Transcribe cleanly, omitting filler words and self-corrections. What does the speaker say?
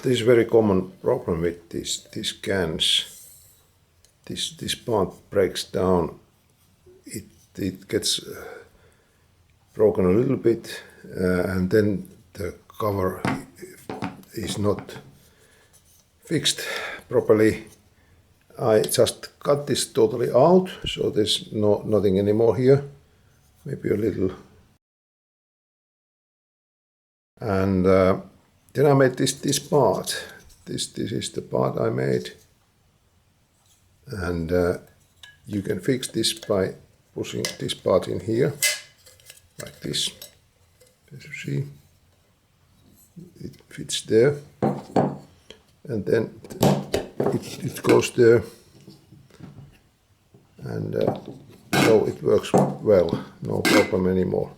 this is a very common problem with these cans. This part breaks down. It gets broken a little bit, and then the cover is not fixed properly. I just cut this totally out, so there's nothing anymore here. Maybe a little. And then I made this part. This is the part I made. And you can fix this by pushing this part in here, like this. As you see, it fits there. And then it goes there. And so it works well, no problem anymore.